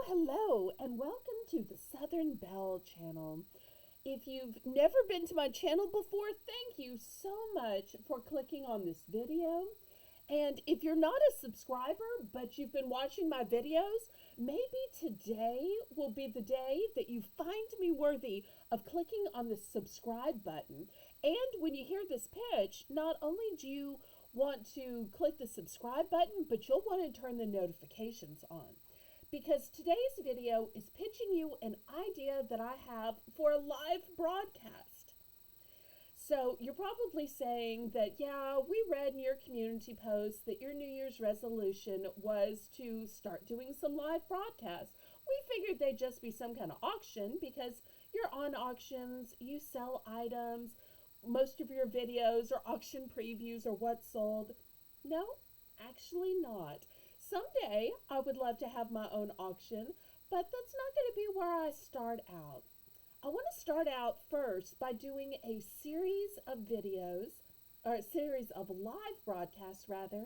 Hello, and welcome to the Southern Belle channel. If you've never been to my channel before, thank you so much for clicking on this video. And if you're not a subscriber, but you've been watching my videos, maybe today will be the day that you find me worthy of clicking on the subscribe button. And when you hear this pitch, not only do you want to click the subscribe button, but you'll want to turn the notifications on. Because today's video is pitching you an idea that I have for a live broadcast. So you're probably saying that, yeah, we read in your community post that your New Year's resolution was to start doing some live broadcasts. We figured they'd just be some kind of auction because you're on auctions, you sell items, most of your videos are auction previews or what's sold. No, actually not. Someday I would love to have my own auction, but that's not going to be where I start out. I want to start out first by doing a series of videos, or a series of live broadcasts rather,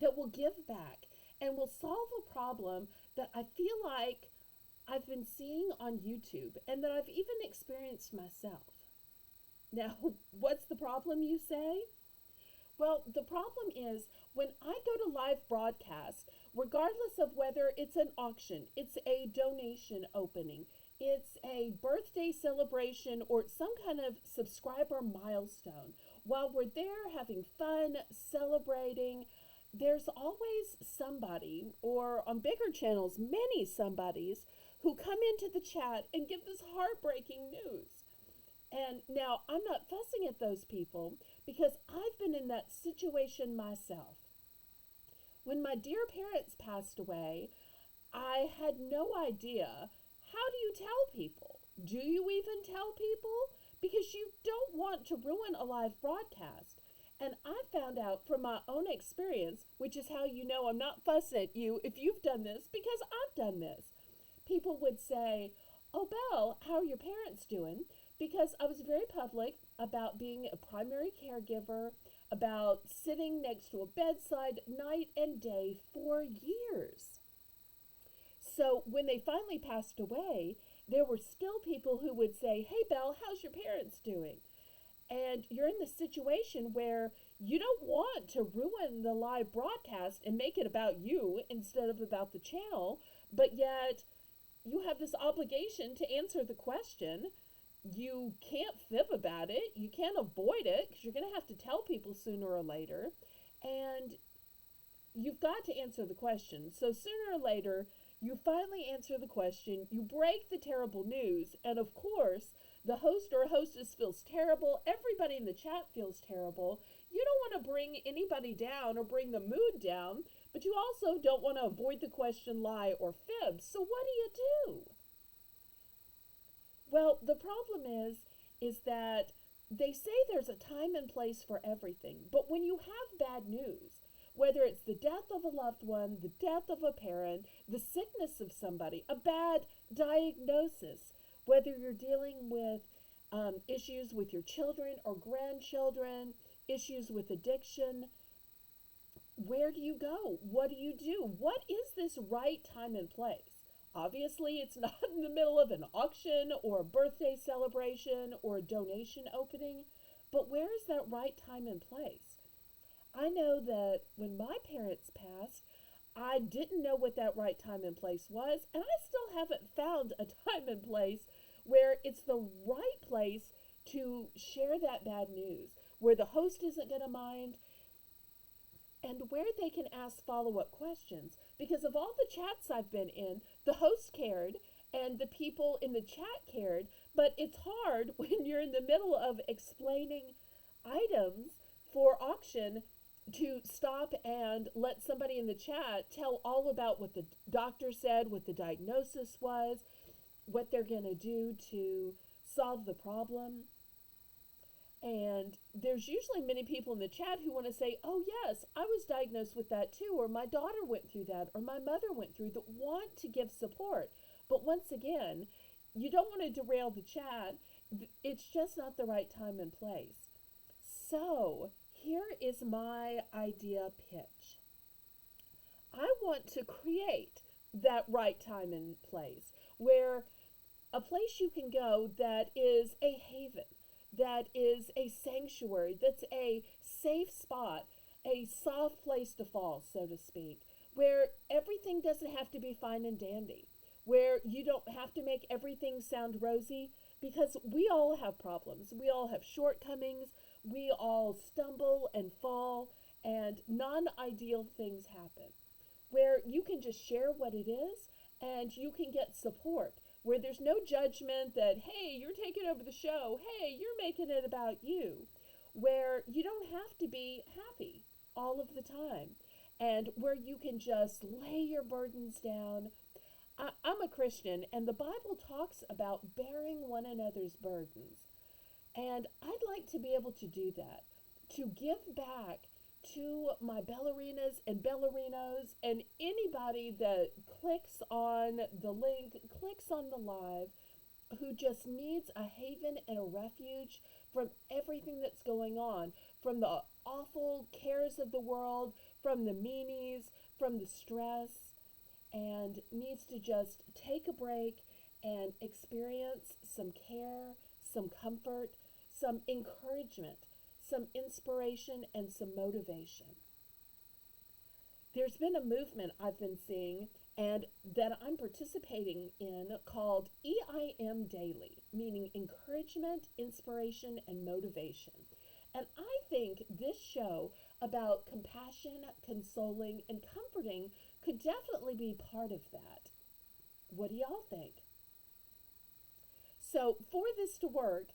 that will give back and will solve a problem that I feel like I've been seeing on YouTube and that I've even experienced myself. Now, what's the problem, you say? Well, the problem is when I go to live broadcast, regardless of whether it's an auction, it's a donation opening, it's a birthday celebration, or some kind of subscriber milestone, while we're there having fun, celebrating, there's always somebody, or on bigger channels, many somebodies, who come into the chat and give this heartbreaking news. And now I'm not fussing at those people because I've been in that situation myself. When my dear parents passed away, I had no idea. How do you tell people? Do you even tell people? Because you don't want to ruin a live broadcast. And I found out from my own experience, which is how you know I'm not fussing at you if you've done this, because I've done this. People would say, "Oh, Belle, how are your parents doing?" Because I was very public about being a primary caregiver, about sitting next to a bedside night and day for years. So when they finally passed away, there were still people who would say, "Hey, Belle, how's your parents doing?" And you're in the situation where you don't want to ruin the live broadcast and make it about you instead of about the channel, but yet you have this obligation to answer the question. You can't fib about it. You can't avoid it because you're going to have to tell people sooner or later. And you've got to answer the question. So sooner or later, you finally answer the question. You break the terrible news. And of course, the host or hostess feels terrible. Everybody in the chat feels terrible. You don't want to bring anybody down or bring the mood down, but you also don't want to avoid the question, lie, or fib. So what do? Well, the problem is that they say there's a time and place for everything. But when you have bad news, whether it's the death of a loved one, the death of a parent, the sickness of somebody, a bad diagnosis, whether you're dealing with issues with your children or grandchildren, issues with addiction, where do you go? What do you do? What is this right time and place? Obviously, it's not in the middle of an auction or a birthday celebration or a donation opening, but where is that right time and place? I know that when my parents passed, I didn't know what that right time and place was, and I still haven't found a time and place where it's the right place to share that bad news, where the host isn't going to mind, and where they can ask follow-up questions. Because of all the chats I've been in, the host cared and the people in the chat cared, but it's hard when you're in the middle of explaining items for auction to stop and let somebody in the chat tell all about what the doctor said, what the diagnosis was, what they're going to do to solve the problem. And there's usually many people in the chat who want to say, "Oh yes, I was diagnosed with that too," or "My daughter went through that," or "My mother went through," that want to give support. But once again, you don't want to derail the chat. It's just not the right time and place. So here is my idea pitch. I want to create that right time and place, where a place you can go that is a haven, that is a sanctuary, that's a safe spot, a soft place to fall, so to speak, where everything doesn't have to be fine and dandy, where you don't have to make everything sound rosy, because we all have problems. We all have shortcomings. We all stumble and fall, and non ideal things happen. Where you can just share what it is and you can get support, where there's no judgment that, hey, you're taking over the show, hey, you're making it about you, where you don't have to be happy all of the time, and where you can just lay your burdens down. I'm a Christian, and the Bible talks about bearing one another's burdens. And I'd like to be able to do that, to give back to my Bellerinas and Bellerinos and anybody that clicks on the link, clicks on the live, who just needs a haven and a refuge from everything that's going on, from the awful cares of the world, from the meanies, from the stress, and needs to just take a break and experience some care, some comfort, some encouragement, some inspiration, and some motivation. There's been a movement I've been seeing and that I'm participating in called eimdaily, meaning encouragement, inspiration, and motivation. And I think this show about compassion, consoling, and comforting could definitely be part of that. What do y'all think? So for this to work,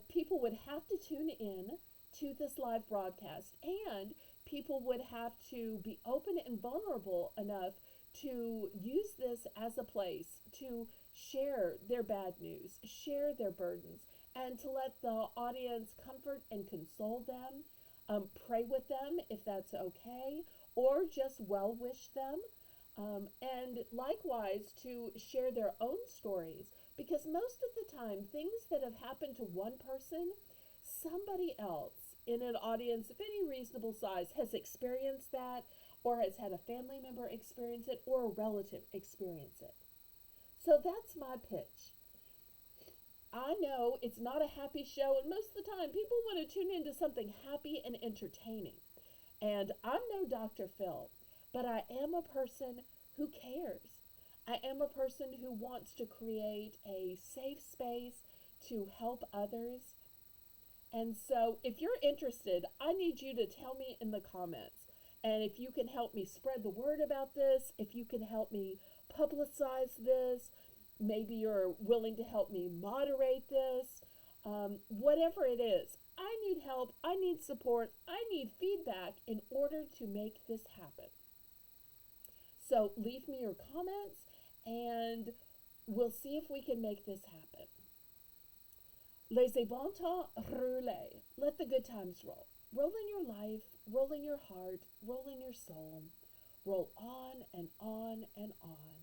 people would have to tune in to this live broadcast, and people would have to be open and vulnerable enough to use this as a place to share their bad news, share their burdens, and to let the audience comfort and console them, pray with them if that's okay, or just well wish them. And likewise, to share their own stories, because most of the time, things that have happened to one person, somebody else in an audience of any reasonable size has experienced that, or has had a family member experience it, or a relative experience it. So that's my pitch. I know it's not a happy show, and most of the time, people want to tune into something happy and entertaining. And I'm no Dr. Phil, but I am a person who cares. I am a person who wants to create a safe space to help others. And so if you're interested, I need you to tell me in the comments. And if you can help me spread the word about this, if you can help me publicize this, maybe you're willing to help me moderate this, whatever it is, I need help, I need support, I need feedback in order to make this happen. So leave me your comments and we'll see if we can make this happen. Laissez bon temps rouler. Let the good times roll. Roll in your life, roll in your heart, roll in your soul. Roll on and on and on.